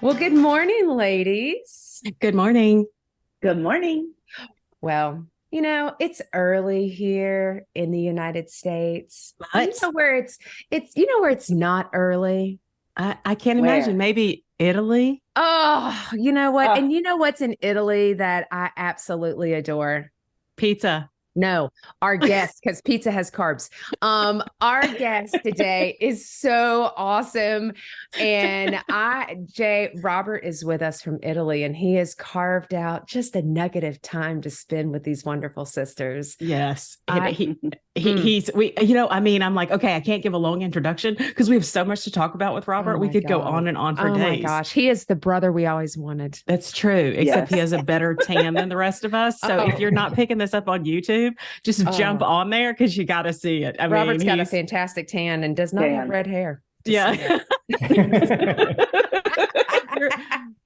Well, good morning, ladies. Good morning. Good morning. Well, it's early here in the United States. You But know where where it's not early? I can't imagine. Where? Maybe Italy. Oh, you know what? Oh, And you know what's in Italy that I absolutely adore? Pizza. No, our guest, because pizza has carbs. Our guest today is so awesome. And Jay Robert is with us from Italy, and he has carved out just a nugget of time to spend with these wonderful sisters. Yes. I mm, He's I'm like, okay, I can't give a long introduction because we have so much to talk about with oh Robert. We my could go God. on and on for Oh my days. gosh. He is the brother we always wanted. That's true, except he yes. has a better tan than the rest of us. So if you're not Oh, picking this up on YouTube, just jump oh. on there because you got to see it. I mean, Robert's got a he's, fantastic tan and does not have Dan. red hair. Just saying. yeah.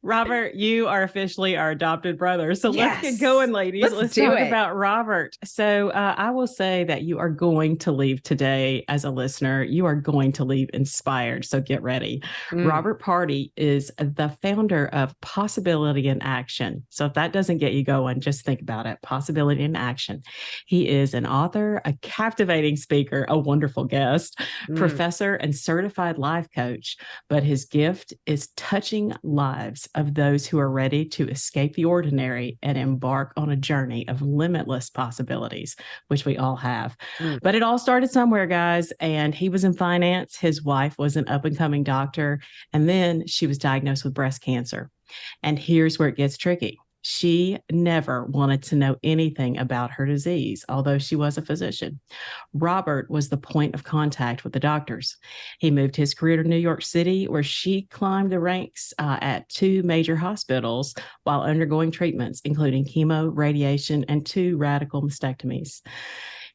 Robert, you are officially our adopted brother. So let's get Yes. going, ladies. Let's Let's do talk it. about Robert. So I will say that you are going to leave today as a listener. You are going to leave inspired. So get ready. Mm. Robert Pardi is the founder of Possibility in Action. So if that doesn't get you going, just think about it. Possibility in Action. He is an author, a captivating speaker, a wonderful guest, Mm. professor, and certified life coach. But his gift is touching lives of those who are ready to escape the ordinary and embark on a journey of limitless possibilities, which we all have. Mm. But it all started somewhere, guys. And he was in finance. His wife was an up and coming doctor. And then she was diagnosed with breast cancer. And here's where it gets tricky. She never wanted to know anything about her disease, although she was a physician. Robert was the point of contact with the doctors. He moved his career to New York City, where she climbed the ranks at two major hospitals while undergoing treatments, including chemo, radiation, and two radical mastectomies.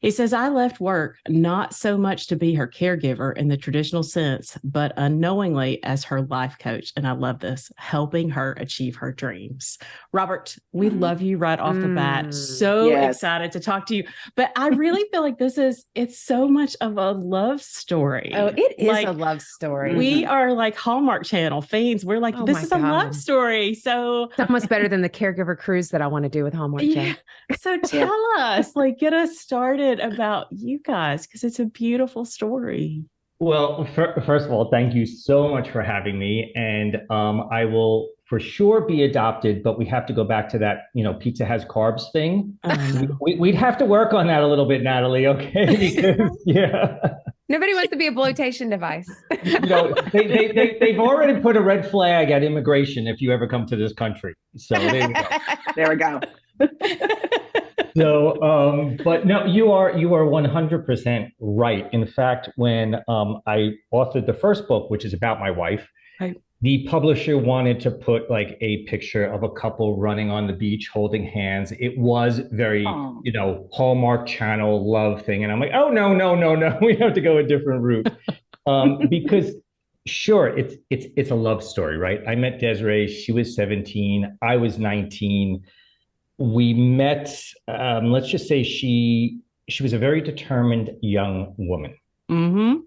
He says, I left work not so much to be her caregiver in the traditional sense, but unknowingly as her life coach. And I love this, helping her achieve her dreams. Robert, we love you right off the bat. Mm. So Yes. excited to talk to you. But I really feel like it's so much of a love Oh, story. it is a Like, love story. we hmm are like Hallmark Channel fiends. We're like, Oh this my is a love God. story. So It's almost better than the caregiver cruise that I want to do with Hallmark yeah. Channel. So Yeah. tell us, like, get us started about you guys because it's a beautiful story. Well, first of all, thank you so much for having me. And I will for sure be adopted, but we have to go back to that, pizza has carbs thing. Oh, no. We'd have to work on that a little bit, Natalie, okay? Because, yeah, Nobody wants to be a bloatation device. they've already put a red flag at immigration if you ever come to this country. So there you go. There we go. So, but no, you are 100% right. In fact, when I authored the first book, which is about my wife, Right. the publisher wanted to put like a picture of a couple running on the beach holding hands. It was very, Oh, Hallmark Channel love thing, and I'm like, oh no, no, no, no, we have to go a different route, because sure, it's a love story, right? I met Desiree. She was 17. I was 19. We met. Let's just say she was a very determined young woman. Mm-hmm.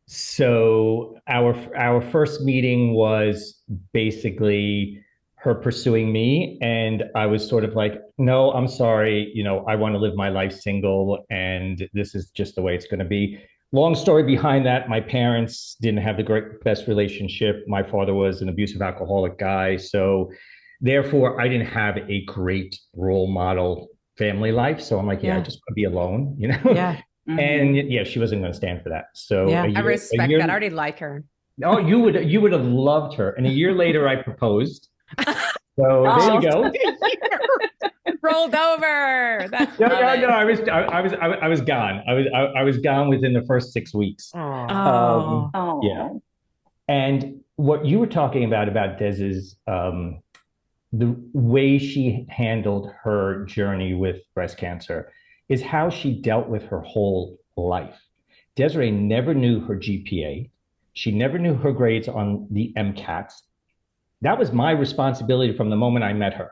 So our first meeting was basically her pursuing me, and I was sort of like, no, I'm sorry, I want to live my life single, and this is just the way it's going to be. Long story behind that, my parents didn't have the best relationship. My father was an abusive alcoholic guy, so therefore I didn't have a great role model family life. So I'm like, yeah, I Yeah. just want to be alone. Yeah. And hmm yeah, she wasn't going to stand for that. So Yeah. I a respect that. I year. already like her. Oh, you would have loved her. And a year later, I proposed. So there you Oh, go. Rolled over. That's No, love no, no. it. I was gone. I was gone within the first 6 weeks. Oh. Oh, Yeah. oh, And what you were talking about Dez's the way she handled her journey with breast cancer is how she dealt with her whole life. Desiree never knew her GPA. She never knew her grades on the MCATs. That was my responsibility from the moment I met her.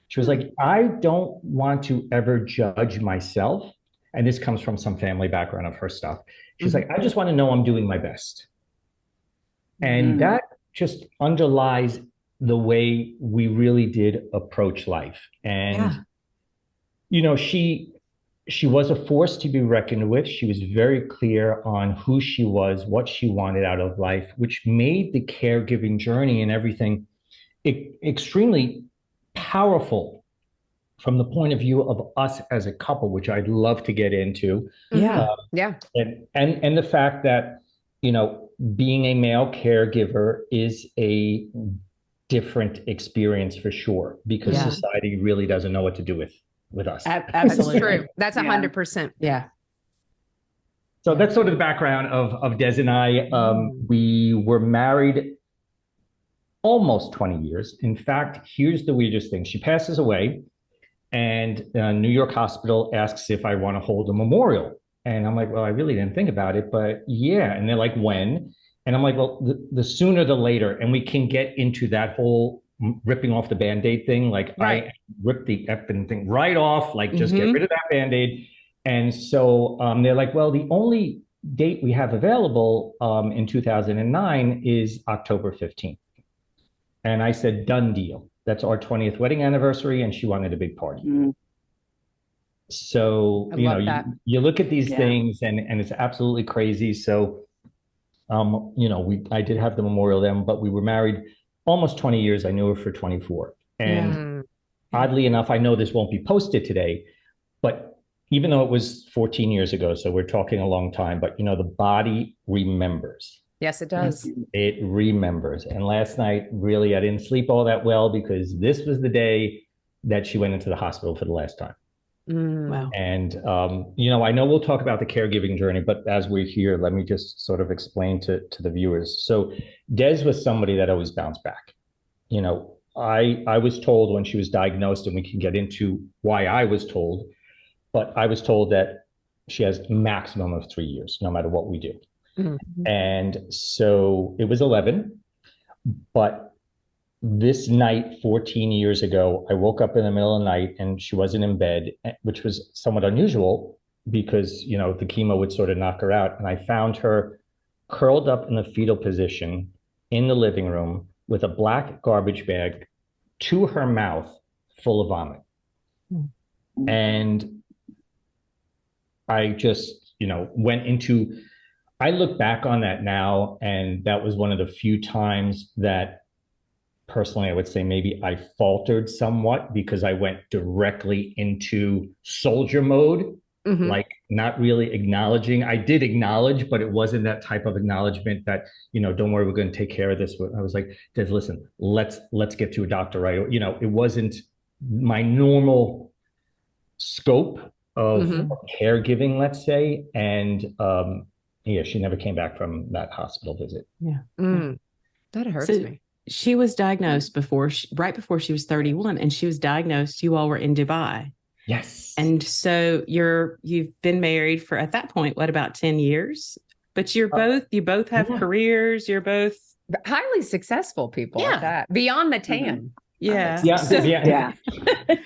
She was like, I don't want to ever judge myself. And this comes from some family background of her stuff. She's mhm. like, I just want to know I'm doing my best. And hmm that just underlies the way we really did approach life. And, Yeah. she was a force to be reckoned with. She was very clear on who she was, what she wanted out of life, which made the caregiving journey and everything extremely powerful from the point of view of us as a couple, which I'd love to get into. Yeah. Yeah. And the fact that, being a male caregiver is a different experience for sure, because Yeah. society really doesn't know what to do with us. That's Absolutely. true. That's 100%. Yeah. So that's sort of the background of Des and I. We were married almost 20 years. In fact, here's the weirdest thing. She passes away, and New York Hospital asks if I want to hold a memorial. And I'm like, well, I really didn't think about it, but yeah. And they're like, when? And I'm like, well, the sooner the later. And we can get into that whole ripping off the Band-Aid thing. Like, Right. I ripped the effing thing right off, like just get rid of that Band-Aid. And so they're like, well, the only date we have available in 2009 is October 15th. And I said, done deal. That's our 20th wedding anniversary, and she wanted a big party. So, I love that. you look at these things, and it's absolutely crazy. So, I did have the memorial then, but we were married almost 20 years. I knew her for 24. And oddly enough, I know this won't be posted today, but even though it was 14 years ago, so we're talking a long time, but the body remembers. Yes, it does. It remembers. And last night, really, I didn't sleep all that well, because this was the day that she went into the hospital for the last time. Wow. And, I know we'll talk about the caregiving journey, but as we're here, let me just sort of explain to the viewers. So Des was somebody that always bounced back. I was told when she was diagnosed, and we can get into why I was told, but I was told that she has maximum of 3 years, no matter what we do. And so it was 11, but this night, 14 years ago, I woke up in the middle of the night and she wasn't in bed, which was somewhat unusual because, the chemo would sort of knock her out. And I found her curled up in the fetal position in the living room with a black garbage bag to her mouth full of vomit. And I just, went into, I look back on that now, and that was one of the few times that personally, I would say maybe I faltered somewhat, because I went directly into soldier mode, like not really acknowledging. I did acknowledge, but it wasn't that type of acknowledgement that, don't worry, we're going to take care of this. I was like, Des, listen, let's get to a doctor, right? It wasn't my normal scope of caregiving, let's say. And she never came back from that hospital visit. That hurts me. She was diagnosed right before she was 31, and she was diagnosed. You all were in Dubai. Yes. And so you've been married for, at that point, what, about 10 years? But you both have careers. You're both highly successful people at that, beyond the tan. Yeah.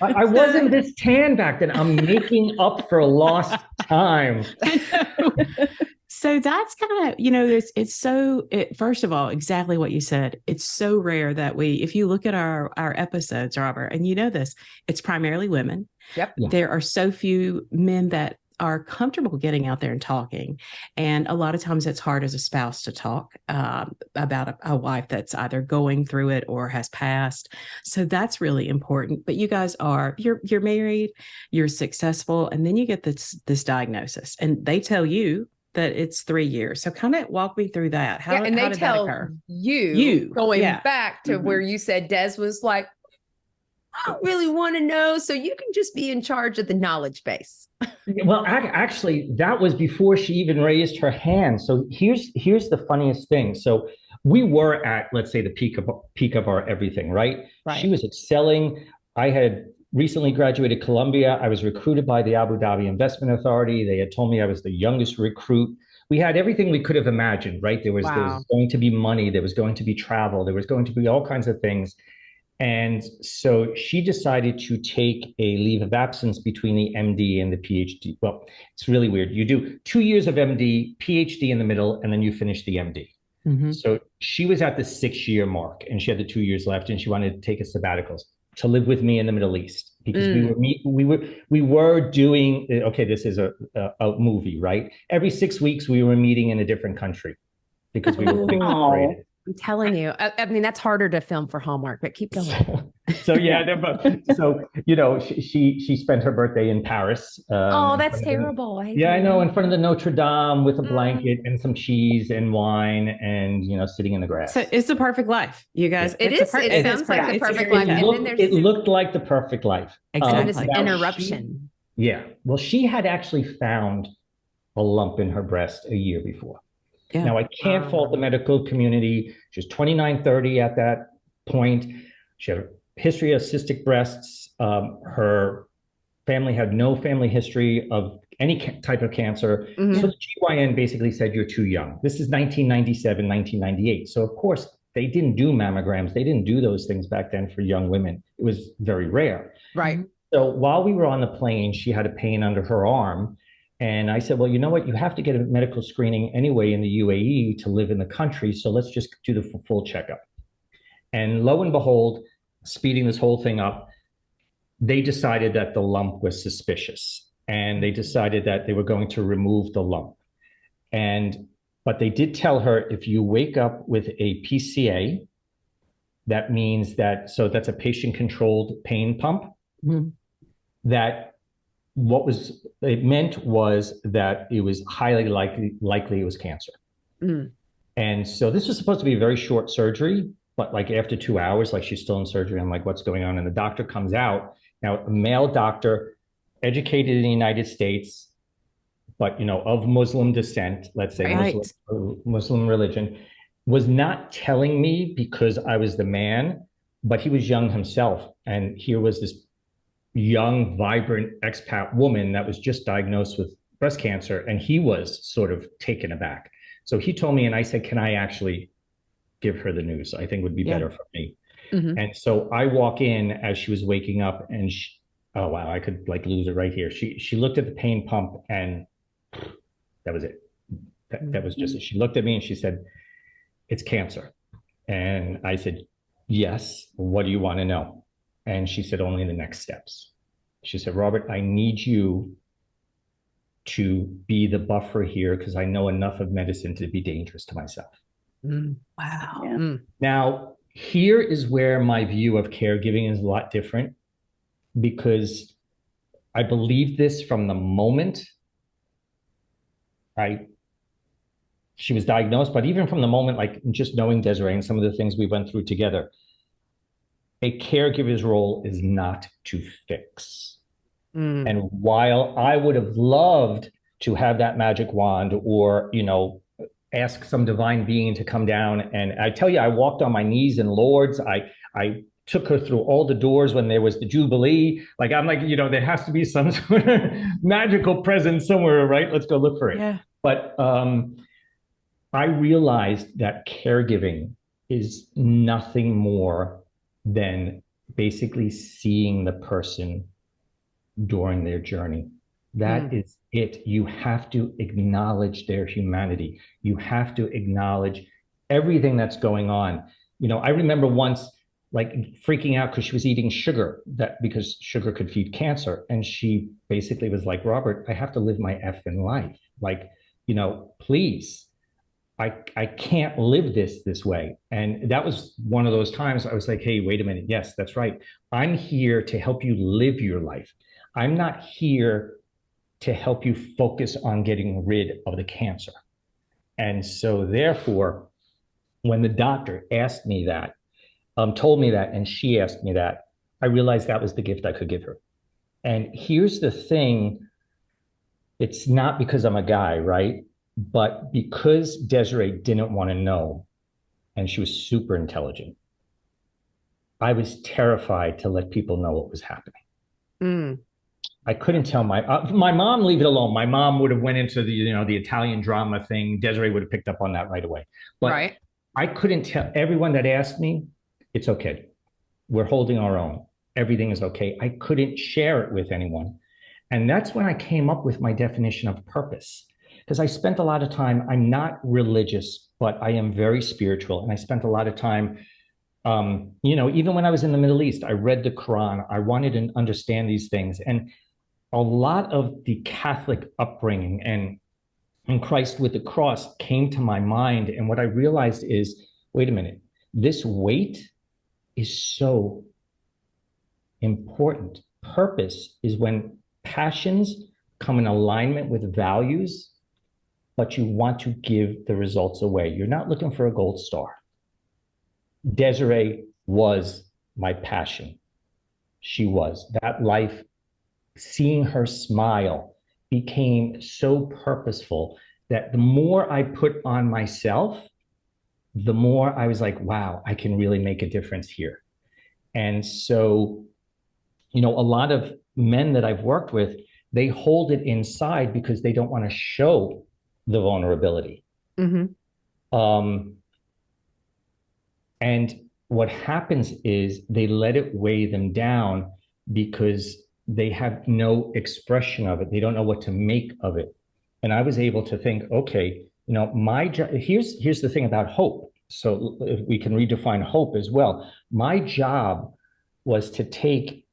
I wasn't this tan back then. I'm making up for lost time. So that's kind of, first of all, exactly what you said. It's so rare that if you look at our episodes, Robert, and this, it's primarily women. Yep. Yeah. There are so few men that are comfortable getting out there and talking. And a lot of times it's hard as a spouse to talk about a wife that's either going through it or has passed. So that's really important. But you guys you're married, you're successful, and then you get this diagnosis, and they tell you that it's 3 years. So kind of walk me through that. How and they did tell that occur? you going back to where you said Des was like, I don't really want to know. So you can just be in charge of the knowledge base. Well, actually, that was before she even raised her hand. So here's the funniest thing. So we were at, let's say, the peak of our everything, right? She was excelling. I had recently graduated Columbia. I was recruited by the Abu Dhabi Investment Authority. They had told me I was the youngest recruit. We had everything we could have imagined, right? There was going to be money. There was going to be travel. There was going to be all kinds of things. And so she decided to take a leave of absence between the MD and the PhD. Well, it's really weird. You do 2 years of MD, PhD in the middle, and then you finish the MD. So she was at the 6-year mark and she had the 2 years left and she wanted to take a sabbatical to live with me in the Middle East because we were doing, okay, this is a movie, right? Every 6 weeks we were meeting in a different country because we were living separated. I'm telling you, I mean, that's harder to film for Hallmark, but keep going. So you know, she spent her birthday in Paris. Oh, that's terrible. I know, in front of the Notre Dame with a blanket and some cheese and wine, and you know, sitting in the grass. So it's the perfect life, you guys. It is. It sounds like the perfect life. And then it looked like the perfect life. Exactly. This interruption. Well, she had actually found a lump in her breast a year before. Yeah. Now, I can't fault the medical community. She was 29, 30 at that point. She had a history of cystic breasts. Her family had no family history of any type of cancer. So the GYN basically said, you're too young. This is 1997, 1998. So, of course, they didn't do mammograms. They didn't do those things back then for young women. It was very rare. Right. So while we were on the plane, she had a pain under her arm. And I said, well, you know what? You have to get a medical screening anyway in the UAE to live in the country. So let's just do the full checkup. And lo and behold, speeding this whole thing up, they decided that the lump was suspicious. And they decided that they were going to remove the lump. But they did tell her, if you wake up with a PCA, that means that, so that's a patient-controlled pain pump, that what it meant was that it was highly likely it was cancer. And so this was supposed to be a very short surgery, but like after 2 hours, like she's still in surgery. I'm like, what's going on? And the doctor comes out. Now, a male doctor, educated in the United States, but you know, of Muslim descent, let's say Muslim religion, was not telling me because I was the man, but he was young himself. And here was this young, vibrant expat woman that was just diagnosed with breast cancer, and he was sort of taken aback. So he told me, and I said, can I actually give her the news? I think would be better for me. And so I walk in as she was waking up, and oh wow, I could like lose it right here. She looked at the pain pump, and that was it. That was just it. She looked at me and she said, it's cancer. And I said, yes, what do you want to know? And she said, only the next steps. She said, Robert, I need you to be the buffer here because I know enough of medicine to be dangerous to myself. Wow. Yeah. Now, here is where my view of caregiving is a lot different, because I believe this from the moment she was diagnosed, but even from the moment, like just knowing Desiree and some of the things we went through together, a caregiver's role is not to fix. And while I would have loved to have that magic wand or, you know, ask some divine being to come down, and I tell you, I walked on my knees in Lourdes. I took her through all the doors when there was the Jubilee. Like, I'm like, you know, there has to be some sort of magical presence somewhere, right? Let's go look for it. Yeah. But I realized that caregiving is nothing more than basically seeing the person during their journey. That is it. You have to acknowledge their humanity. You have to acknowledge everything that's going on. You know, I remember once like freaking out because she was eating sugar, because sugar could feed cancer. And she basically was like, Robert, I have to live my effing life. Like, you know, please, I can't live this way. And that was one of those times I was like, hey, wait a minute. Yes, that's right. I'm here to help you live your life. I'm not here to help you focus on getting rid of the cancer. And so therefore, when the doctor asked me that, told me that, and she asked me that, I realized that was the gift I could give her. And here's the thing. It's not because I'm a guy, right? But because Desiree didn't want to know, and she was super intelligent, I was terrified to let people know what was happening. I couldn't tell my mom, leave it alone. My mom would have went into the, you know, the Italian drama thing. Desiree would have picked up on that right away. But I couldn't tell everyone that asked me, it's okay. We're holding our own. Everything is okay. I couldn't share it with anyone. And that's when I came up with my definition of purpose. because I spent a lot of time, I'm not religious, but I am very spiritual. And I spent a lot of time, even when I was in the Middle East, I read the Quran. I wanted to understand these things. And a lot of the Catholic upbringing and Christ with the cross came to my mind. And what I realized is, wait a minute, this weight is so important. Purpose is when passions come in alignment with values, but you want to give the results away. You're not looking for a gold star. Desiree was my passion. She was. That life, seeing her smile became so purposeful that the more I put on myself, the more I was like, wow, I can really make a difference here. And so, a lot of men that I've worked with, they hold it inside because they don't want to show the vulnerability. And what happens is they let it weigh them down because they have no expression of it. They don't know what to make of it. And I was able to think, okay, my job, here's the thing about hope. So if we can redefine hope as well. My job was to take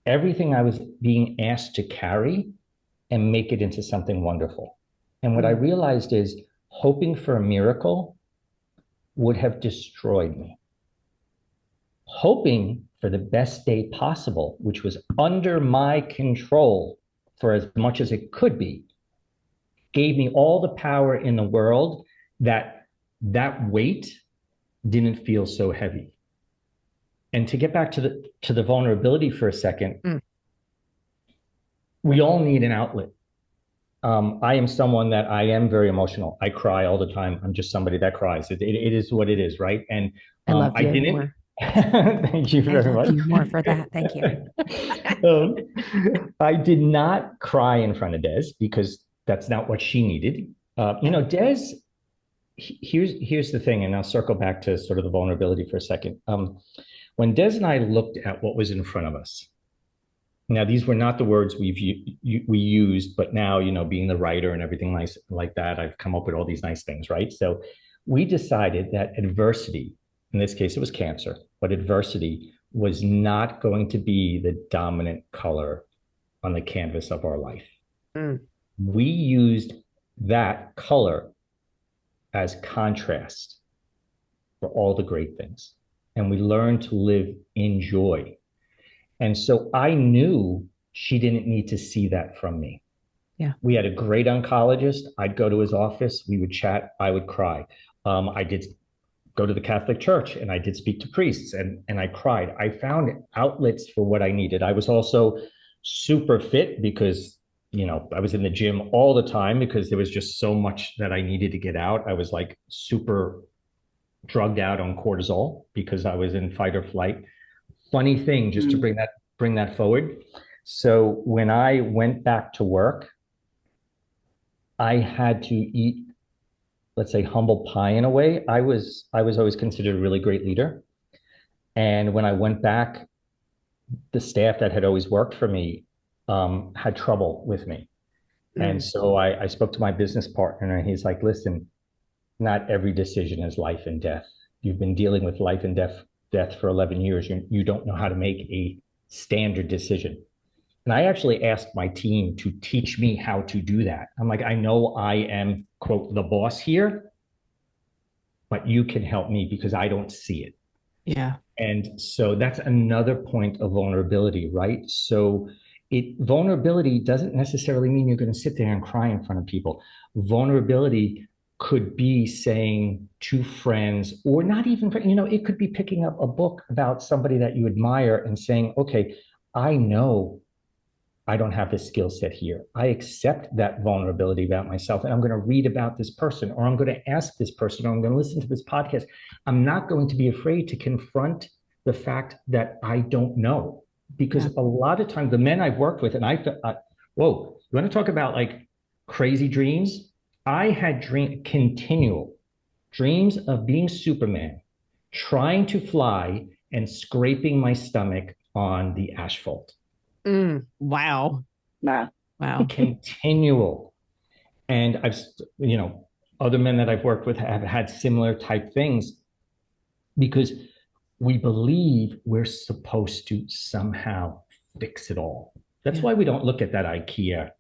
everything I was being asked to carry and make it into something wonderful. And what I realized is hoping for a miracle would have destroyed me. Hoping for the best day possible, which was under my control for as much as it could be, gave me all the power in the world that weight didn't feel so heavy. And to get back to the vulnerability for a second, we all need an outlet. I am someone that I am very emotional. I cry all the time. I'm just somebody that cries. It is what it is, right? And I love you more. Thank you very much. Thank you more for that. Thank you. I did not cry in front of Des because that's not what she needed. Des, here's the thing, and I'll circle back to sort of the vulnerability for a second. When Des and I looked at what was in front of us, now these were not the words we used, but now, being the writer and everything nice like that, I've come up with all these nice things, right? So we decided that adversity, in this case, it was cancer, but adversity was not going to be the dominant color on the canvas of our life. We used that color as contrast for all the great things. And we learned to live in joy. And so I knew she didn't need to see that from me. Yeah. We had a great oncologist. I'd go to his office. We would chat. I would cry. I did go to the Catholic Church and I did speak to priests and I cried. I found outlets for what I needed. I was also super fit because, I was in the gym all the time because there was just so much that I needed to get out. I was like super drugged out on cortisol because I was in fight or flight. Funny thing, just to bring that forward. So when I went back to work, I had to eat, let's say, humble pie in a way. I was always considered a really great leader. And when I went back, the staff that had always worked for me had trouble with me. And so I spoke to my business partner and he's like, listen, not every decision is life and death. You've been dealing with life and death for 11 years. You don't know how to make a standard decision. And I actually asked my team to teach me how to do that. I'm like, I know I am, quote, the boss here, but you can help me because I don't see it. Yeah. And so that's another point of vulnerability, right? So vulnerability doesn't necessarily mean you're going to sit there and cry in front of people. Vulnerability could be saying to friends, or not even, it could be picking up a book about somebody that you admire and saying, okay, I know I don't have this skill set here. I accept that vulnerability about myself, and I'm going to read about this person, or I'm going to ask this person, or I'm going to listen to this podcast. I'm not going to be afraid to confront the fact that I don't know, because a lot of times the men I've worked with, and whoa, you want to talk about like crazy dreams? I had continual dreams of being Superman, trying to fly and scraping my stomach on the asphalt. Wow. Wow. Wow. Continual. And other men that I've worked with have had similar type things because we believe we're supposed to somehow fix it all. That's why we don't look at that IKEA,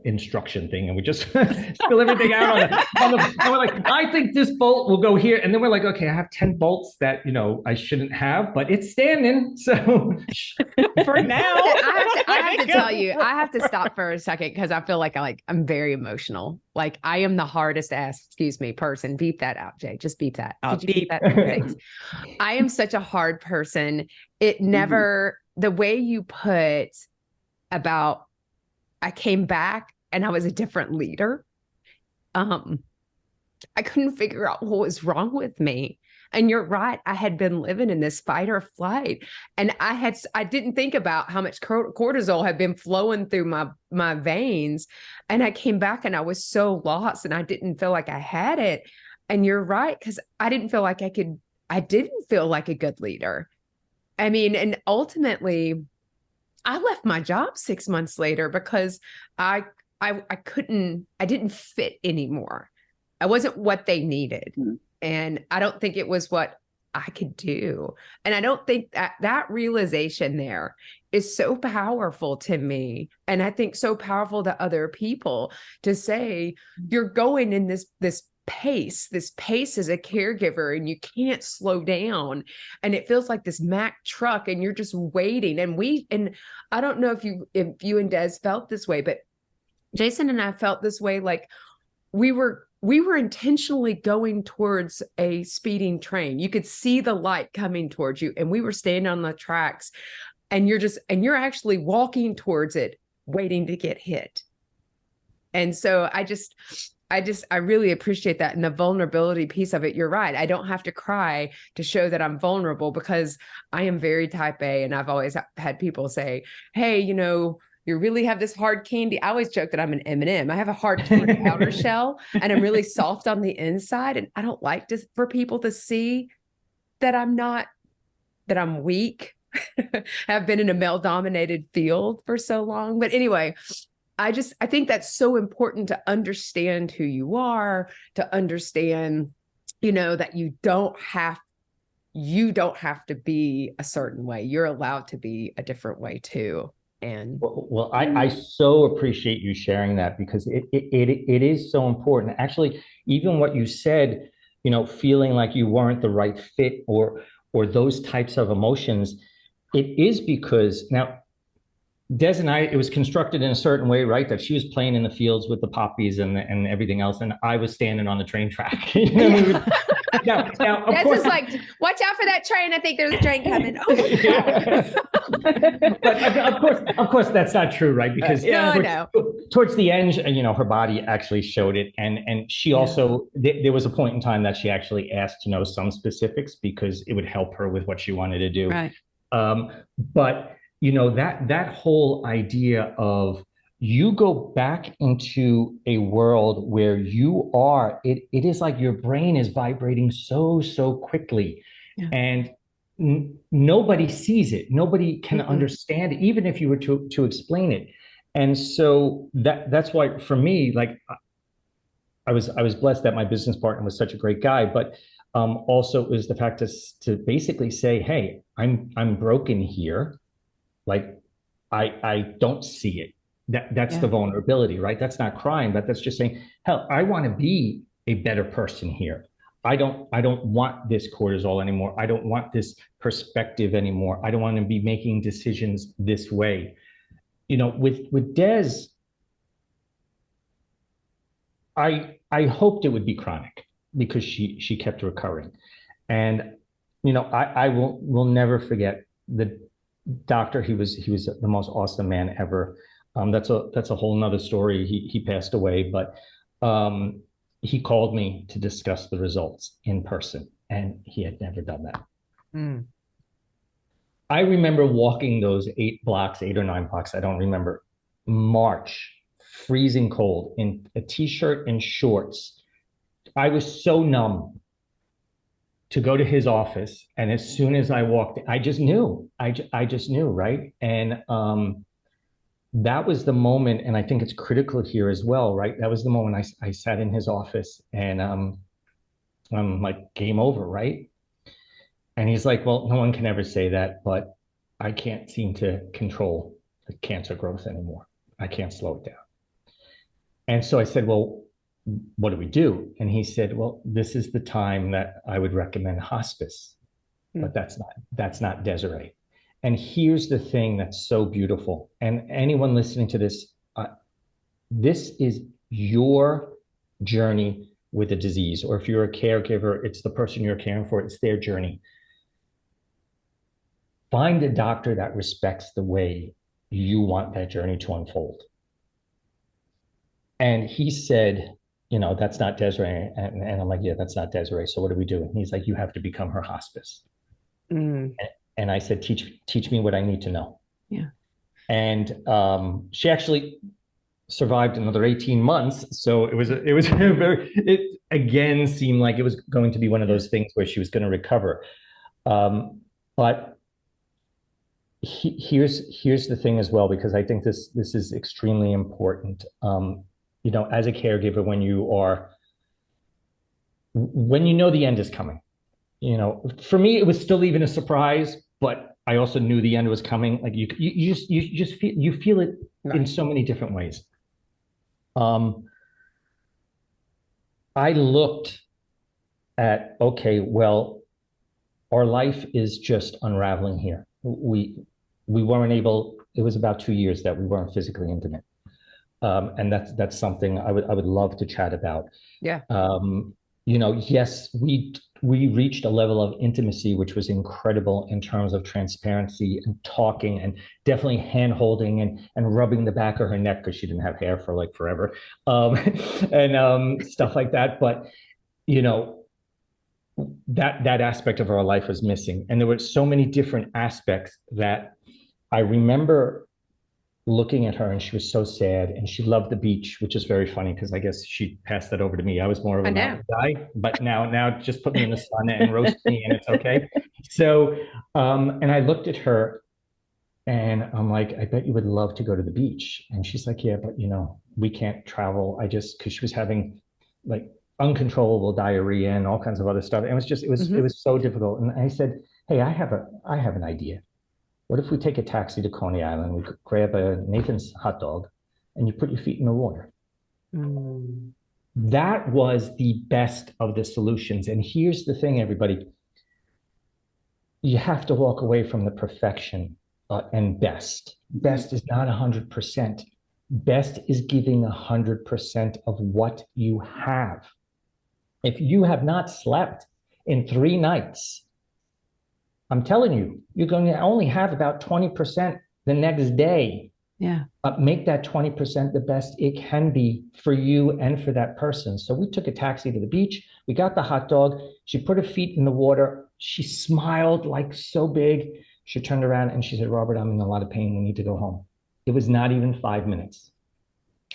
instruction thing, and we just spill everything out on the and we're like, I think this bolt will go here. And then we're like, okay, I have 10 bolts that, I shouldn't have, but it's standing. So for now. I have to tell you, I have to stop for a second because I feel like I'm very emotional. Like I am the hardest ass, excuse me, person. Beep that out, Jay. Just beep that. I'll Could you beep that? Thanks. I am such a hard person. It never, the way you put about, I came back and I was a different leader. I couldn't figure out what was wrong with me. And you're right. I had been living in this fight or flight. And I didn't think about how much cortisol had been flowing through my veins. And I came back and I was so lost and I didn't feel like I had it. And you're right. Cause I didn't feel like I didn't feel like a good leader. I mean, and ultimately I left my job 6 months later because I didn't fit anymore. I wasn't what they needed. And I don't think it was what I could do. And I don't think that realization there is so powerful to me. And I think so powerful to other people to say, you're going in this pace as a caregiver and you can't slow down. And it feels like this Mack truck and you're just waiting. And I don't know if you and Des felt this way, but Jason and I felt this way. Like we were intentionally going towards a speeding train. You could see the light coming towards you and we were standing on the tracks and you're actually walking towards it, waiting to get hit. And so I really appreciate that. And the vulnerability piece of it, you're right. I don't have to cry to show that I'm vulnerable because I am very type A. And I've always had people say, hey, you really have this hard candy. I always joke that I'm an M&M. I have a hard outer shell and I'm really soft on the inside. And I don't like for people to see that I'm weak. I've been in a male dominated field for so long. But anyway, I think that's so important to understand who you are, to understand, that you don't have to be a certain way. You're allowed to be a different way too. And I so appreciate you sharing that because it is so important. Actually, even what you said, feeling like you weren't the right fit or those types of emotions, it is because now Des and I, it was constructed in a certain way, right? That she was playing in the fields with the poppies and everything else, and I was standing on the train track. Now, of course, is like, watch out for that train. I think there's a train coming. Oh my God. But of course, that's not true, right? Because no. Towards the end, her body actually showed it, and she also there was a point in time that she actually asked to know some specifics because it would help her with what she wanted to do. Right. But that whole idea of you go back into a world where you are, it is like your brain is vibrating so quickly. Yeah. And nobody sees it. Nobody can understand it, even if you were to explain it. And so that's why for me, like I was blessed that my business partner was such a great guy, but also it was the fact to basically say, hey, I'm broken here. Like I don't see it. That's the vulnerability, right? That's not crying, but that's just saying, hell, I want to be a better person here. I don't want this cortisol anymore. I don't want this perspective anymore. I don't want to be making decisions this way. With Des, I hoped it would be chronic because she kept recurring. And I will never forget the doctor. He was the most awesome man ever. That's a whole nother story. He passed away, but he called me to discuss the results in person, and he had never done that. I remember walking those 8 or 9 blocks, I don't remember, March, freezing cold, in a t-shirt and shorts. I was so numb to go to his office. And as soon as I walked in, I just knew, right? And that was the moment, and I think it's critical here as well, right? That was the moment I sat in his office and I'm like, game over, right? And he's like, well, no one can ever say that, but I can't seem to control the cancer growth anymore. I can't slow it down. And so I said, well, what do we do? And he said, well, this is the time that I would recommend hospice, but that's not Desiree. And here's the thing that's so beautiful. And anyone listening to this, this is your journey with a disease, or if you're a caregiver, it's the person you're caring for, it's their journey. Find a doctor that respects the way you want that journey to unfold. And he said, that's not Desiree. And I'm like, yeah, that's not Desiree. So what do we do? And he's like, you have to become her hospice. And I said, teach me what I need to know. Yeah. And she actually survived another 18 months. So it again seemed like it was going to be one of those things where she was going to recover. But here's the thing as well, because I think this is extremely important. As a caregiver, when you know the end is coming, for me, it was still even a surprise, but I also knew the end was coming. Like you just feel it in so many different ways. I looked at, okay, well, our life is just unraveling here. We weren't able, it was about 2 years that we weren't physically intimate. And that's something I would love to chat about. Yeah. Yes, we reached a level of intimacy, which was incredible in terms of transparency and talking, and definitely hand holding and rubbing the back of her neck because she didn't have hair for like forever, and stuff like that. But, that aspect of our life was missing. And there were so many different aspects that I remember looking at her, and she was so sad, and she loved the beach, which is very funny because I guess she passed that over to me. I was more of a mountain guy, but now just put me in the sun and roast me and it's okay. So, and I looked at her and I'm like, I bet you would love to go to the beach. And she's like, yeah, but we can't travel. Because she was having like uncontrollable diarrhea and all kinds of other stuff. And it was so difficult. And I said, hey, I have an idea. What if we take a taxi to Coney Island? We could grab a Nathan's hot dog and you put your feet in the water. That was the best of the solutions. And here's the thing, everybody. You have to walk away from the perfection and best. Best is not 100%. Best is giving 100% of what you have. If you have not slept in 3 nights, I'm telling you, you're going to only have about 20% the next day. Yeah. Make that 20% the best it can be for you and for that person. So we took a taxi to the beach. We got the hot dog. She put her feet in the water. She smiled like so big. She turned around and she said, Robert, I'm in a lot of pain. We need to go home. It was not even 5 minutes.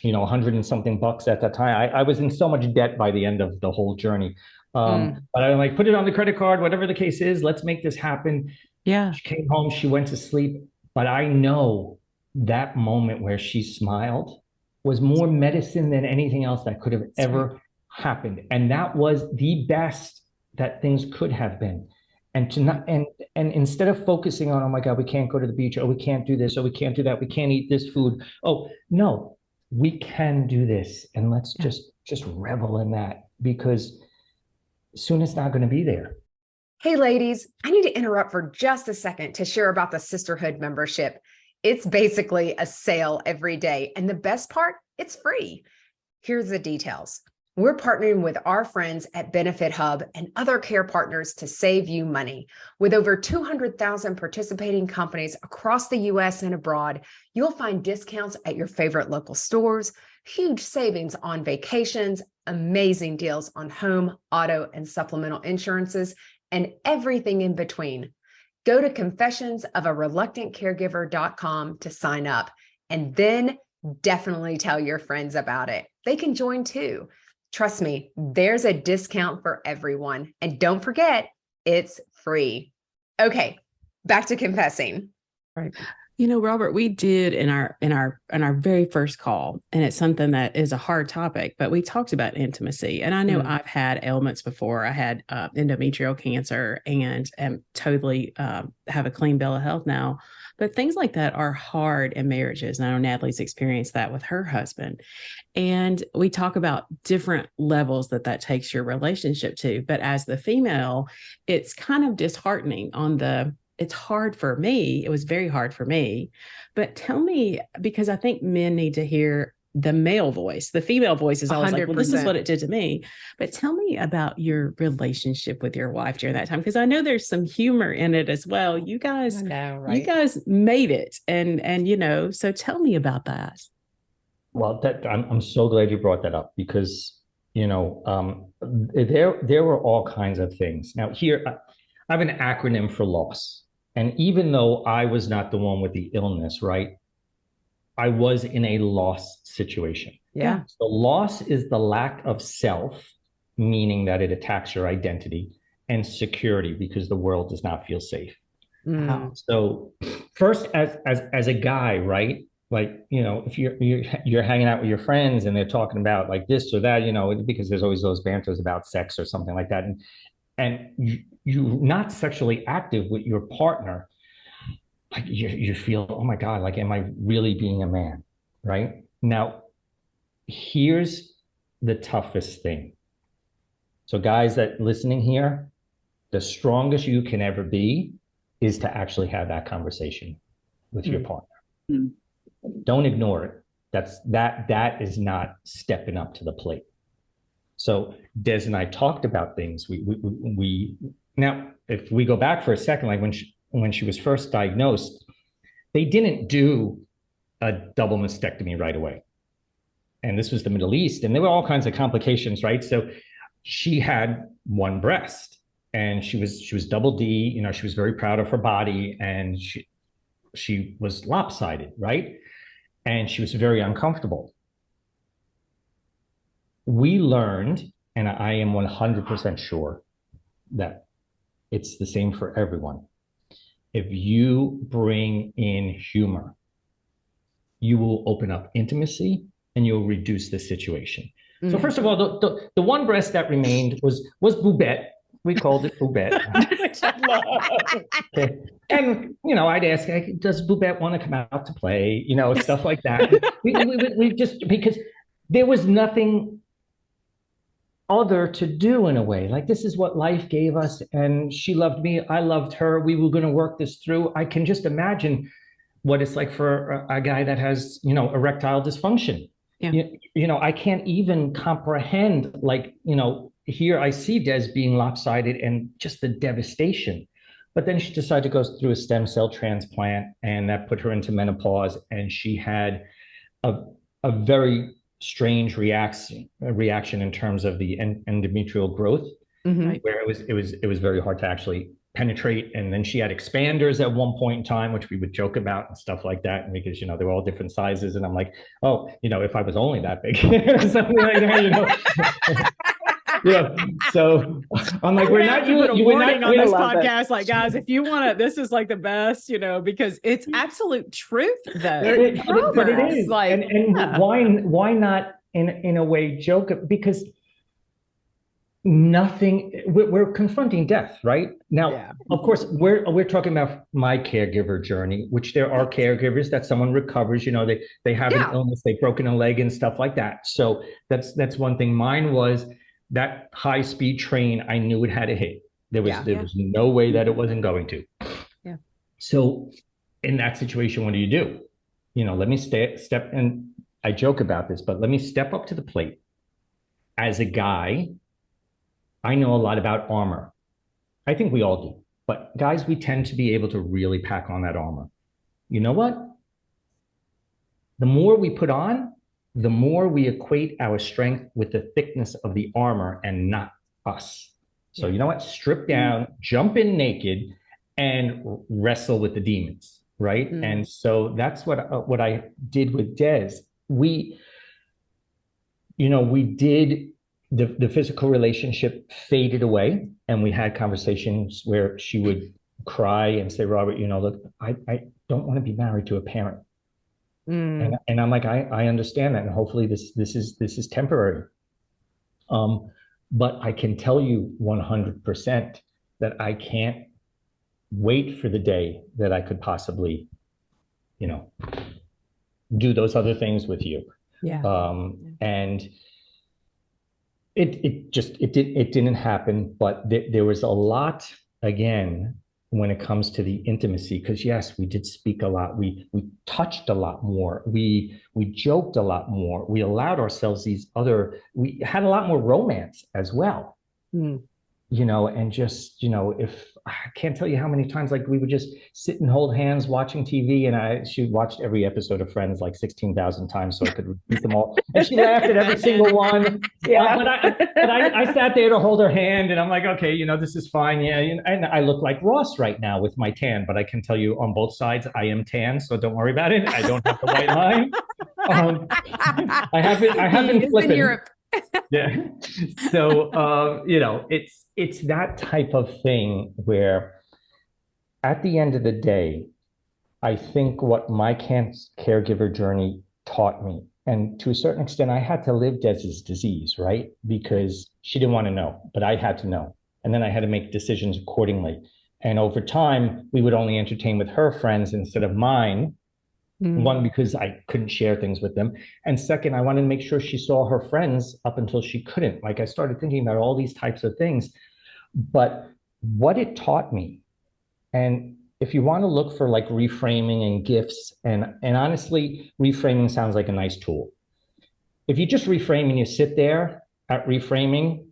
$100 and something at that time. I was in so much debt by the end of the whole journey. But I'm like, put it on the credit card, whatever the case is, let's make this happen. Yeah. She came home, she went to sleep. But I know that moment where she smiled was more medicine than anything else that could have ever happened. And that was the best that things could have been. And instead of focusing on, oh my God, we can't go to the beach, or we can't do this, or we can't do that, we can't eat this food. Oh, no, we can do this. And let's just revel in that, because soon it's not going to be there. Hey, ladies, I need to interrupt for just a second to share about the Sisterhood membership. It's basically a sale every day. And the best part, it's free. Here's the details. We're partnering with our friends at Benefit Hub and other care partners to save you money. With over 200,000 participating companies across the US and abroad, you'll find discounts at your favorite local stores, huge savings on vacations, amazing deals on home, auto, and supplemental insurances, and everything in between. Go to confessionsofareluctantcaregiver.com to sign up, and then definitely tell your friends about it. They can join too. Trust me, there's a discount for everyone. And don't forget, it's free. Okay, back to confessing. Right. You know, Robert, we did in our very first call, and it's something that is a hard topic, but we talked about intimacy. And I know I've had ailments before. I had endometrial cancer and am totally have a clean bill of health now. But things like that are hard in marriages. And I know Natalie's experienced that with her husband. And we talk about different levels that takes your relationship to. But as the female, it's kind of disheartening on it's hard for me. It was very hard for me. But tell me, because I think men need to hear the male voice. The female voice is always like, well, this is what it did to me. But tell me about your relationship with your wife during that time, because I know there's some humor in it as well. You guys, you guys made it. And so tell me about that. Well, I'm so glad you brought that up because, there were all kinds of things. Now here, I have an acronym for loss. And even though I was not the one with the illness, right, I was in a loss situation. Yeah. So loss is the lack of self, meaning that it attacks your identity, and security because the world does not feel safe. So first, as a guy, right, like, if you're hanging out with your friends and they're talking about like this or that, because there's always those banters about sex or something like that, and you're not sexually active with your partner, like you feel, oh my God, like, am I really being a man? Right? Now, here's the toughest thing. So guys that listening here, the strongest you can ever be is to actually have that conversation with your partner. Don't ignore it. That is not stepping up to the plate. So Des and I talked about things. We now, if we go back for a second, like when she was first diagnosed, they didn't do a double mastectomy right away. And this was the Middle East, and there were all kinds of complications, right? So she had one breast, and she was double D. She was very proud of her body, and she was lopsided, right? And she was very uncomfortable. We learned, and I am 100% sure that it's the same for everyone. If you bring in humor, you will open up intimacy and you'll reduce the situation. So first of all, the one breast that remained was Boubette. We called it Boubette. Which I love. Okay. And, I'd ask, does Boubette want to come out to play? Stuff like that. we just, because there was nothing other to do in a way. Like, this is what life gave us, and she loved me, I loved her, we were going to work this through. I can just imagine what it's like for a guy that has, erectile dysfunction. I can't even comprehend, like, here I see Des being lopsided and just the devastation. But then she decided to go through a stem cell transplant, and that put her into menopause, and she had a very strange reaction in terms of the endometrial growth, where it was very hard to actually penetrate. And then she had expanders at one point in time, which we would joke about and stuff like that, and because they were all different sizes. And I'm like, oh, if I was only that big, something like that, So I'm like, we're not on this podcast. Like, guys, if you want to, this is like the best, because it's absolute truth, though. But it is like, and why not in a way joke? Because we're confronting death right now. Of course, we're talking about my caregiver journey, which there are caregivers that someone recovers. They have an illness, they've broken a leg and stuff like that. So that's one thing. Mine was that high-speed train. I knew it had to hit. There was no way that it wasn't going to. So in that situation, what do? Let me step, and I joke about this, but let me step up to the plate. As a guy, I know a lot about armor. I think we all do. But guys, we tend to be able to really pack on that armor. You know what? The more we put on, the more we equate our strength with the thickness of the armor and not us. So you know what? Strip down, jump in naked, and wrestle with the demons, right? And so that's what I did with Des. We did, the physical relationship faded away, and we had conversations where she would cry and say, Robert, look, I don't want to be married to a parent. And I'm like, I understand that. And hopefully this is temporary. But I can tell you 100% that I can't wait for the day that I could possibly, do those other things with you. Yeah. And it didn't happen, but there was a lot, again, when it comes to the intimacy, because yes, we did speak a lot, we touched a lot more, we joked a lot more, we allowed ourselves we had a lot more romance as well. And just, if I can't tell you how many times, like, we would just sit and hold hands watching TV, and she watched every episode of Friends like 16,000 times so I could repeat them all. And she laughed at every single one. Yeah. But I sat there to hold her hand, and I'm like, okay, this is fine. Yeah. And I look like Ross right now with my tan, but I can tell you on both sides, I am tan. So don't worry about it. I don't have the white line. I haven't flipping. In Europe. Yeah. So, it's that type of thing where at the end of the day, I think what my caregiver journey taught me, and to a certain extent, I had to live Des's disease, right? Because she didn't want to know, but I had to know. And then I had to make decisions accordingly. And over time, we would only entertain with her friends instead of mine. One, because I couldn't share things with them. And second, I wanted to make sure she saw her friends up until she couldn't. Like, I started thinking about all these types of things. But what it taught me, and if you want to look for like reframing and gifts, and honestly, reframing sounds like a nice tool. If you just reframe and you sit there at reframing,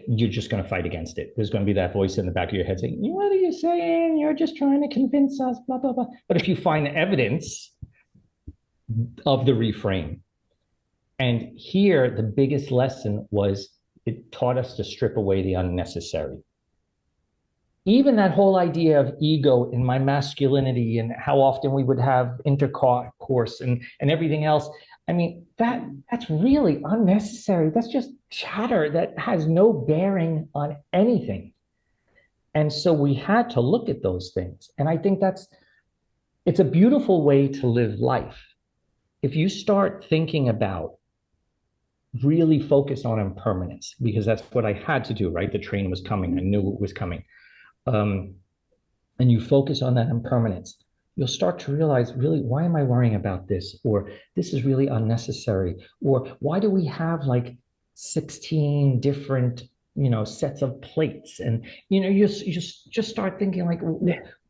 you're just going to fight against it. There's going to be that voice in the back of your head saying, what are you saying? You're just trying to convince us, blah, blah, blah. But if you find evidence of the reframe, and here the biggest lesson was it taught us to strip away the unnecessary. Even that whole idea of ego in my masculinity and how often we would have intercourse and everything else. I mean, that's really unnecessary. That's just chatter that has no bearing on anything. And so we had to look at those things. And I think it's a beautiful way to live life. If you start thinking about really focus on impermanence, because that's what I had to do, right? The train was coming. I knew it was coming. And you focus on that impermanence, you'll start to realize, really, why am I worrying about this? Or this is really unnecessary. Or why do we have like 16 different, sets of plates? And, you just start thinking like,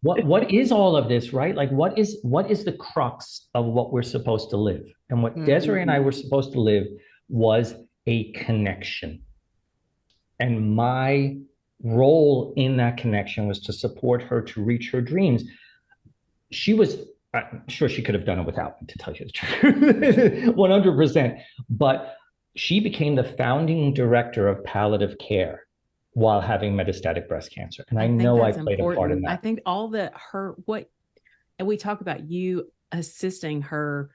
what is all of this, right? Like, what is the crux of what we're supposed to live? And what Desiree and I were supposed to live was a connection. And my role in that connection was to support her to reach her dreams. I'm sure she could have done it without me, to tell you the truth, 100%. But she became the founding director of palliative care while having metastatic breast cancer. And I know I played a part in that. I think and we talk about you assisting her.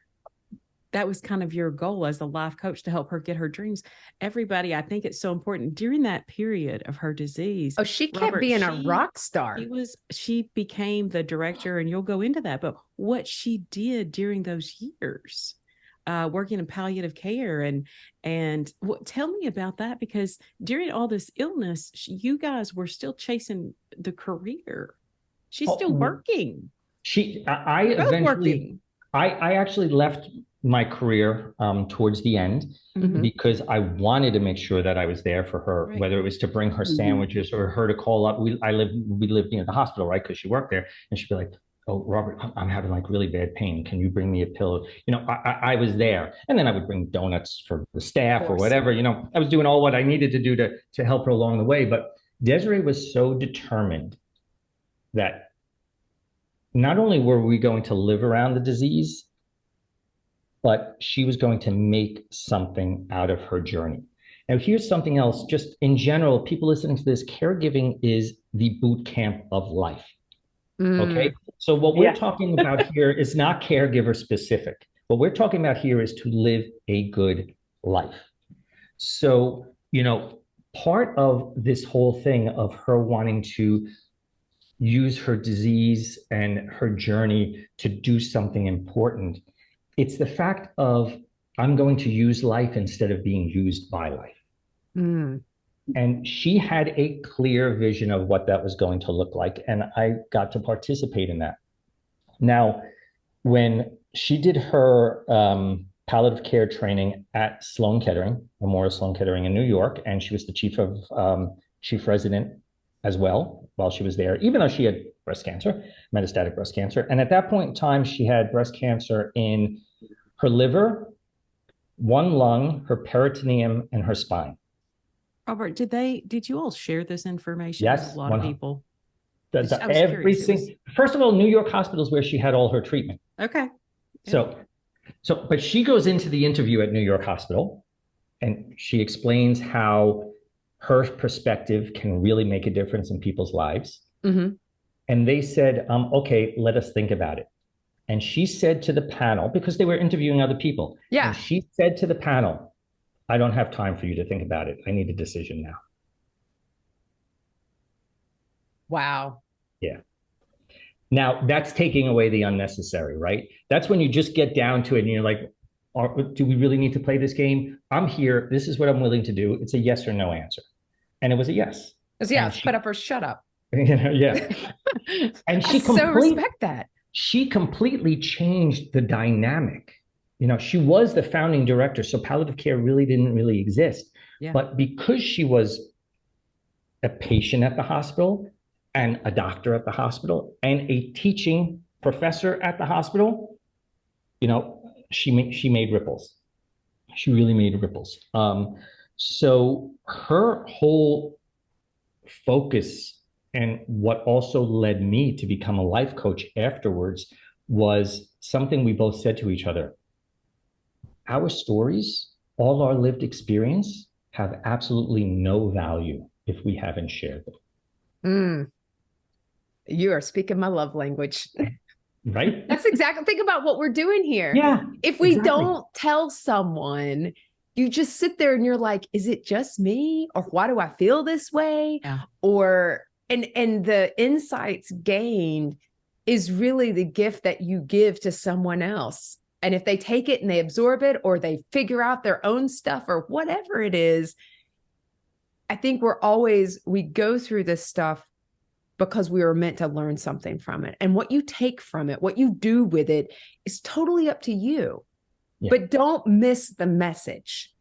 That was kind of your goal as a life coach, to help her get her dreams. Everybody, I think it's so important during that period of her disease. Oh, she kept being a rock star. She became the director, and you'll go into that. But what she did during those years, working in palliative care, and tell me about that, because during all this illness, you guys were still chasing the career. She's still working. I actually left my career towards the end because I wanted to make sure that I was there for her, right. Whether it was to bring her sandwiches or her to call up. We lived near the hospital, right? Because she worked there, and she'd be like, "Oh, Robert, I'm having like really bad pain. Can you bring me a pill?" I was there, and then I would bring donuts for the staff or whatever. I was doing all what I needed to do to help her along the way. But Desiree was so determined that not only were we going to live around the disease, but she was going to make something out of her journey. Now, here's something else, just in general, people listening to this, caregiving is the boot camp of life. Okay. So what we're talking about here is not caregiver specific. What we're talking about here is to live a good life. So, part of this whole thing of her wanting to use her disease and her journey to do something important. It's the fact of, I'm going to use life instead of being used by life. Mm. And she had a clear vision of what that was going to look like. And I got to participate in that. Now, when she did her palliative care training at Sloan Kettering, Memorial Sloan Kettering in New York, and she was the chief resident as well while she was there, even though she had breast cancer, metastatic breast cancer. And at that point in time, she had breast cancer in her liver, one lung, her peritoneum, and her spine. Robert, did you all share this information Yes, with a lot of people? First of all, New York Hospital is where she had all her treatment. Okay. So, but she goes into the interview at New York Hospital and she explains how her perspective can really make a difference in people's lives. Mm-hmm. And they said, okay, let us think about it. And she said to the panel, because they were interviewing other people. Yeah. And she said to the panel, I don't have time for you to think about it. I need a decision now. Wow. Yeah. Now, that's taking away the unnecessary, right? That's when you just get down to it and you're like, do we really need to play this game? I'm here. This is what I'm willing to do. It's a yes or no answer. And it was a yes. It's yes, put up or shut up. Yeah. And she so respect that. She completely changed the dynamic. She was the founding director, so palliative care really didn't really exist. Yeah. But because she was a patient at the hospital and a doctor at the hospital and a teaching professor at the hospital, she made ripples. She really made ripples. So her whole focus, and what also led me to become a life coach afterwards, was something we both said to each other. Our stories, all our lived experience, have absolutely no value if we haven't shared them. Mm. You are speaking my love language. Right? That's exactly, think about what we're doing here. Yeah. If we don't tell someone, you just sit there and you're like, is it just me? Or why do I feel this way? Yeah. And the insights gained is really the gift that you give to someone else. And if they take it and they absorb it, or they figure out their own stuff or whatever it is, I think we go through this stuff because we were meant to learn something from it. And what you take from it, what you do with it, is totally up to you. Yeah. But don't miss the message.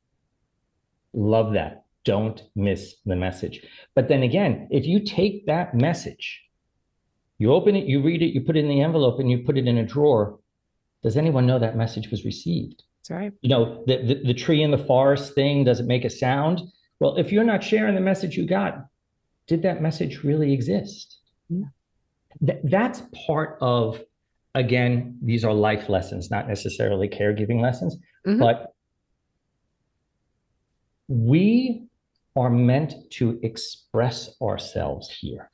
Love that. Don't miss the message. But then again, if you take that message, you open it, you read it, you put it in the envelope, and you put it in a drawer, does anyone know that message was received? That's right. The tree in the forest thing, does it make a sound? Well, if you're not sharing the message you got, did that message really exist? Yeah. That's part of, again, these are life lessons, not necessarily caregiving lessons, mm-hmm. but we are meant to express ourselves here.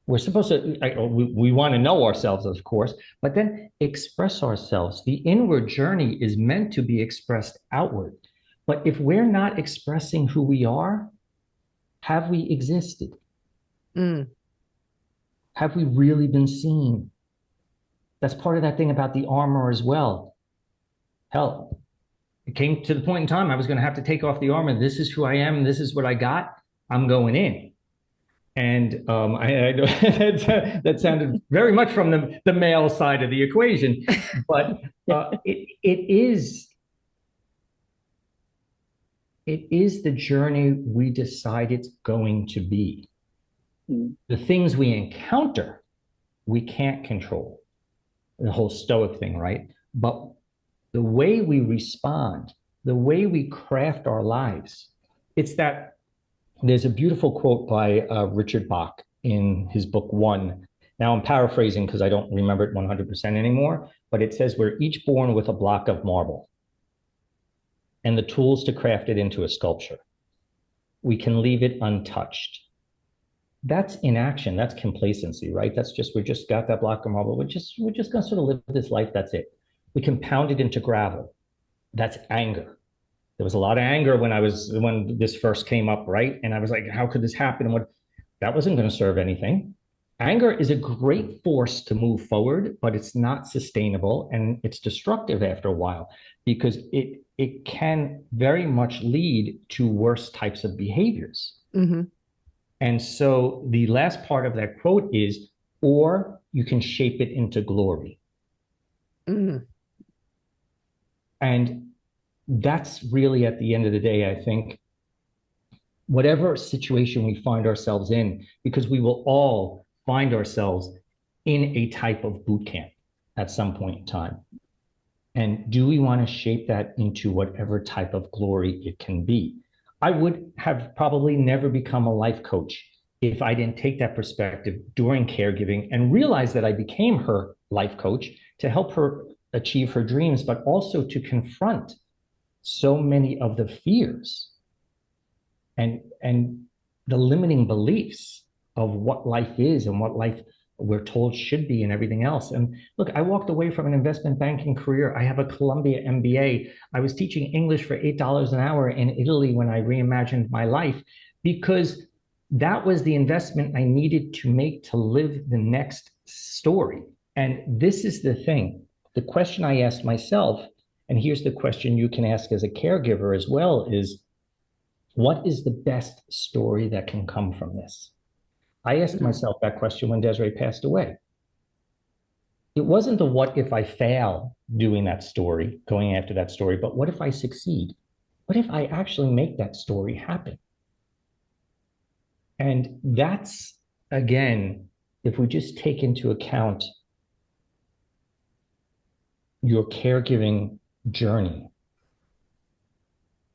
We're supposed to, we want to know ourselves, of course, but then express ourselves. The inward journey is meant to be expressed outward. But if we're not expressing who we are, have we existed? Mm. Have we really been seen? That's part of that thing about the armor as well. Hell, it came to the point in time I was going to have to take off the armor. This is who I am. This is what I got. I'm going in. And I know that sounded very much from the male side of the equation, but it is the journey we decide it's going to be. The things we encounter, we can't control. The whole Stoic thing, right? But the way we respond, the way we craft our lives, it's that. There's a beautiful quote by Richard Bach in his book One. Now I'm paraphrasing because I don't remember it 100% anymore, but it says we're each born with a block of marble and the tools to craft it into a sculpture. We can leave it untouched. That's inaction. That's complacency, right? We just got that block of marble. We're just going to sort of live this life. That's it. We can pound it into gravel. That's anger. There was a lot of anger when this first came up, right? And I was like, how could this happen? That wasn't going to serve anything. Anger is a great force to move forward, but it's not sustainable and it's destructive after a while because it can very much lead to worse types of behaviors. Mm-hmm. And so the last part of that quote is, or you can shape it into glory. Mm-hmm. And that's really, at the end of the day, I think, whatever situation we find ourselves in, because we will all find ourselves in a type of boot camp at some point in time. And do we want to shape that into whatever type of glory it can be? I would have probably never become a life coach if I didn't take that perspective during caregiving and realize that I became her life coach to help her achieve her dreams, but also to confront so many of the fears and the limiting beliefs of what life is and what life we're told should be and everything else. And look, I walked away from an investment banking career. I have a Columbia MBA. I was teaching English for $8 an hour in Italy when I reimagined my life, because that was the investment I needed to make to live the next story. And this is the thing, the question I asked myself, and here's the question you can ask as a caregiver as well, is what is the best story that can come from this? I asked myself that question when Desiree passed away. It wasn't the what if I fail doing that story, going after that story, but what if I succeed? What if I actually make that story happen? And that's, again, if we just take into account your caregiving journey,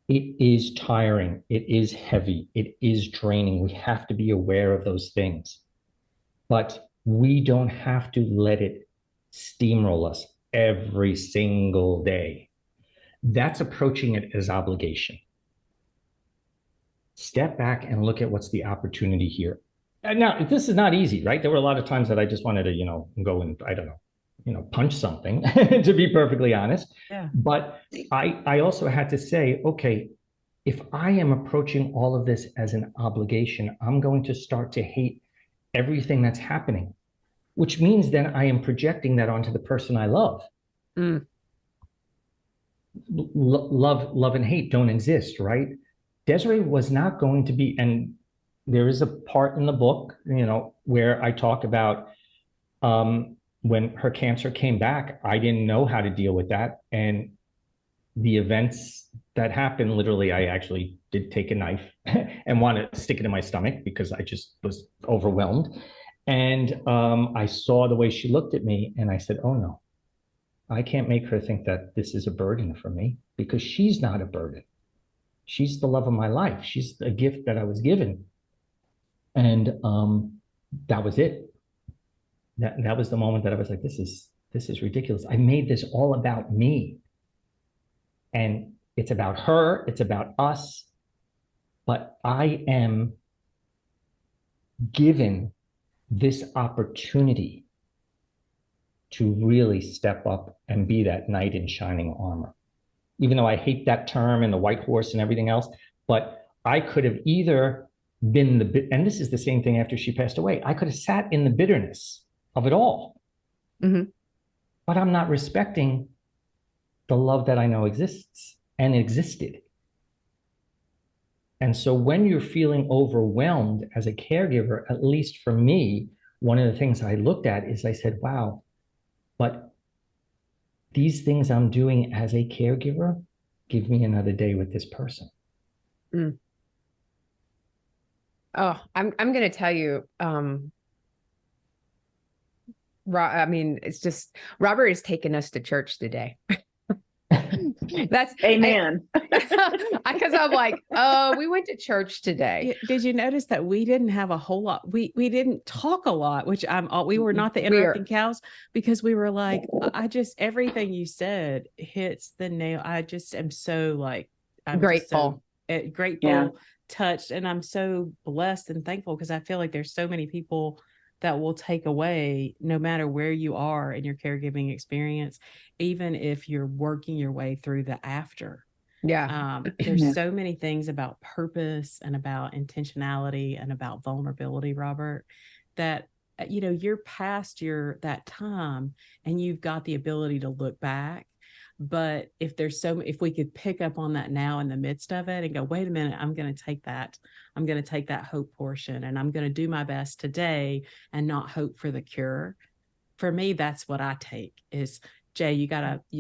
it is tiring, it is heavy, it is draining. We have to be aware of those things. But we don't have to let it steamroll us every single day. That's approaching it as obligation. Step back and look at what's the opportunity here. And now, this is not easy, right? There were a lot of times that I just wanted to, go and, I don't know, punch something, to be perfectly honest. Yeah. But I also had to say, okay, if I am approaching all of this as an obligation, I'm going to start to hate everything that's happening, which means then I am projecting that onto the person I love. Mm. Love and hate don't exist, right? Desiree was not going to be, and there is a part in the book, where I talk about when her cancer came back, I didn't know how to deal with that. And the events that happened, literally, I actually did take a knife and want to stick it in my stomach because I just was overwhelmed. And I saw the way she looked at me and I said, oh no, I can't make her think that this is a burden for me, because she's not a burden. She's the love of my life. She's a gift that I was given. And that was it. That was the moment that I was like, this is ridiculous. I made this all about me. And it's about her, it's about us. But I am given this opportunity to really step up and be that knight in shining armor. Even though I hate that term and the white horse and everything else, but I could have either been and this is the same thing after she passed away, I could have sat in the bitterness of it all. Mm-hmm. But I'm not respecting the love that I know exists and existed. And so when you're feeling overwhelmed as a caregiver, at least for me, one of the things I looked at is I said, wow, but these things I'm doing as a caregiver give me another day with this person. Mm. Oh, I'm going to tell you, it's just, Robert has taken us to church today. That's amen. Because I'm like, oh, we went to church today. Did you notice that we didn't have a whole lot? We didn't talk a lot, which we were not the interrupting cows, because we were like, everything you said hits the nail. I just am so like, I'm grateful, grateful, yeah. Touched. And I'm so blessed and thankful, because I feel like there's so many people that will take away, no matter where you are in your caregiving experience, even if you're working your way through the after. Yeah. There's so many things about purpose and about intentionality and about vulnerability, Robert, that you're past that time and you've got the ability to look back. But if we could pick up on that now in the midst of it and go, wait a minute, I'm going to take that hope portion and I'm going to do my best today and not hope for the cure. For me, that's what I take is, Jay, you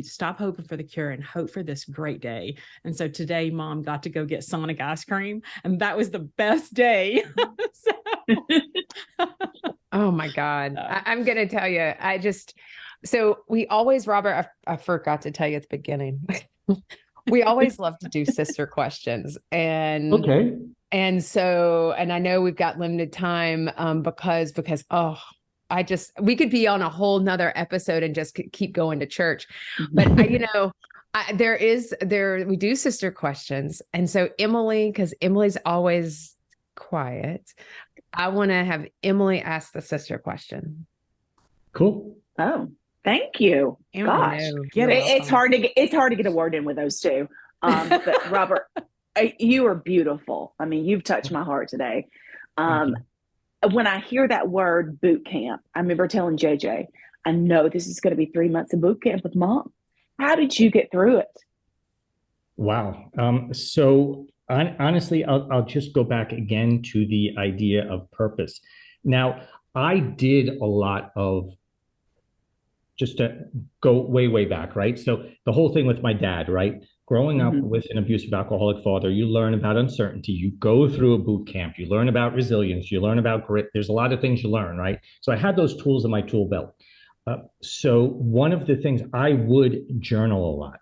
stop hoping for the cure and hope for this great day. And so today Mom got to go get Sonic ice cream and that was the best day. Oh my God. I'm going to tell you, so we always, Robert, I forgot to tell you at the beginning, we always love to do sister questions. And Okay. And I know we've got limited time because we could be on a whole nother episode and just keep going to church. But we do sister questions. And so Emily, because Emily's always quiet, I want to have Emily ask the sister question. Cool. Oh, thank you. Gosh, it's hard to get a word in with those two. But Robert, you are beautiful. I mean, you've touched my heart today. When I hear that word boot camp, I remember telling JJ, I know this is going to be 3 months of boot camp with Mom. How did you get through it? Wow. So honestly, I'll just go back again to the idea of purpose. Now, I did a lot of, just to go way, way back, right? So the whole thing with my dad, right? Growing up with an abusive alcoholic father, you learn about uncertainty. You go through a boot camp. You learn about resilience. You learn about grit. There's a lot of things you learn, right? So I had those tools in my tool belt. So one of the things, I would journal a lot.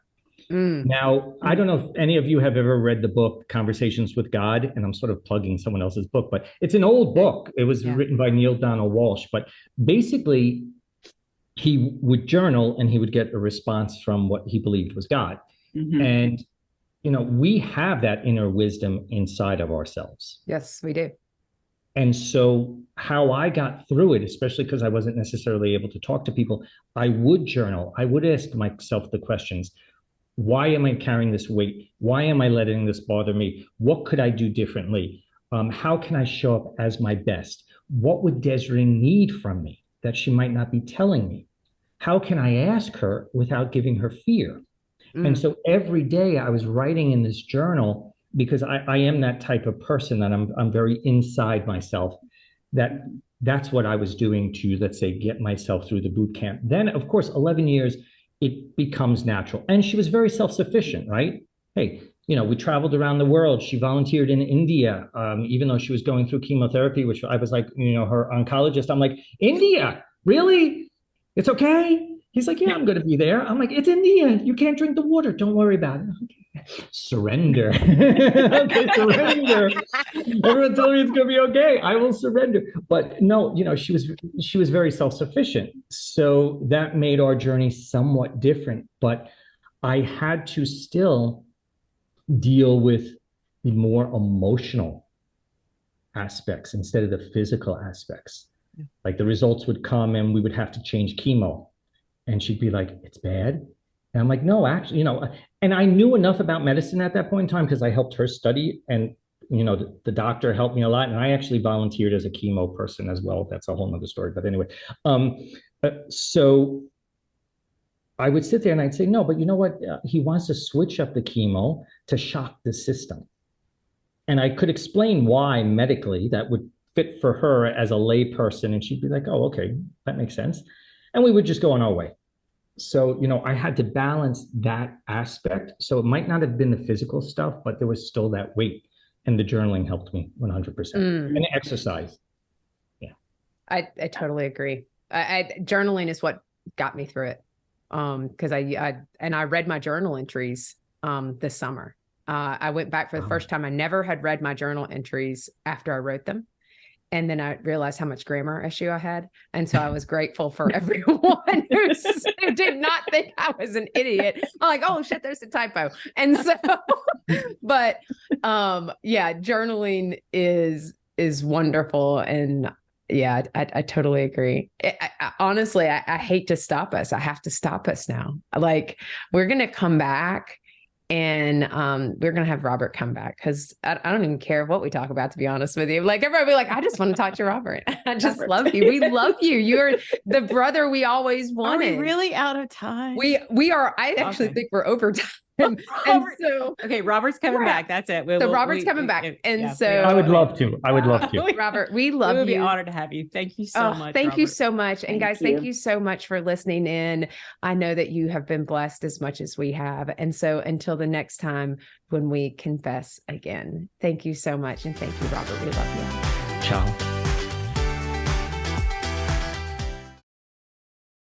Now, I don't know if any of you have ever read the book Conversations with God, and I'm sort of plugging someone else's book, but it's an old book. It was written by Neil Donald Walsh, but basically he would journal and he would get a response from what he believed was God. And, we have that inner wisdom inside of ourselves. Yes, we do. And so how I got through it, especially because I wasn't necessarily able to talk to people, I would journal. I would ask myself the questions. Why am I carrying this weight? Why am I letting this bother me? What could I do differently? How can I show up as my best? What would Desiree need from me that she might not be telling me? How can I ask her without giving her fear? And so every day I was writing in this journal because I am that type of person that I'm very inside myself. That's what I was doing to, let's say, get myself through the boot camp. Then, of course, 11 years, it becomes natural. And she was very self-sufficient, right? Hey, we traveled around the world. She volunteered in India, even though she was going through chemotherapy, which I was like, her oncologist. I'm like, India, really? It's okay. He's like, yeah, I'm going to be there. I'm like, it's India. You can't drink the water. Don't worry about it. Okay. Surrender. Okay, surrender. Everyone told me it's going to be okay. I will surrender. But no, she was very self-sufficient. So that made our journey somewhat different. But I had to still deal with the more emotional aspects instead of the physical aspects. Like the results would come and we would have to change chemo. And she'd be like, it's bad. And I'm like, no, actually, and I knew enough about medicine at that point in time because I helped her study. And, the doctor helped me a lot. And I actually volunteered as a chemo person as well. That's a whole nother story. But anyway, so I would sit there and I'd say, no, but you know what? He wants to switch up the chemo to shock the system. And I could explain why medically that would fit for her as a lay person. And she'd be like, oh, okay, that makes sense. And we would just go on our way. So, I had to balance that aspect. So it might not have been the physical stuff, but there was still that weight. And the journaling helped me 100%. And the exercise. Yeah. I totally agree. Journaling is what got me through it. Because I read my journal entries this summer. I went back for the first time. I never had read my journal entries after I wrote them. And then I realized how much grammar issue I had. And so I was grateful for everyone who did not think I was an idiot. I'm like, oh shit, there's a typo. And so, but journaling is wonderful. And yeah, I totally agree. Honestly, I hate to stop us. I have to stop us now. Like we're going to come back And we're going to have Robert come back because I don't even care what we talk about, to be honest with you. Like everybody will be like, I just want to talk to Robert. I just love you. We love you. You're the brother we always wanted. Are we really out of time? We are. I actually think we're over time. And so, okay, Robert's coming back. That's it. Robert's coming back. So I would love to. Robert, we love you. We would be honored to have you. Thank you so much. Thank Robert. you so much. And guys, thank you so much for listening in. I know that you have been blessed as much as we have. And so until the next time when we confess again, thank you so much. And thank you, Robert. We love you. Ciao.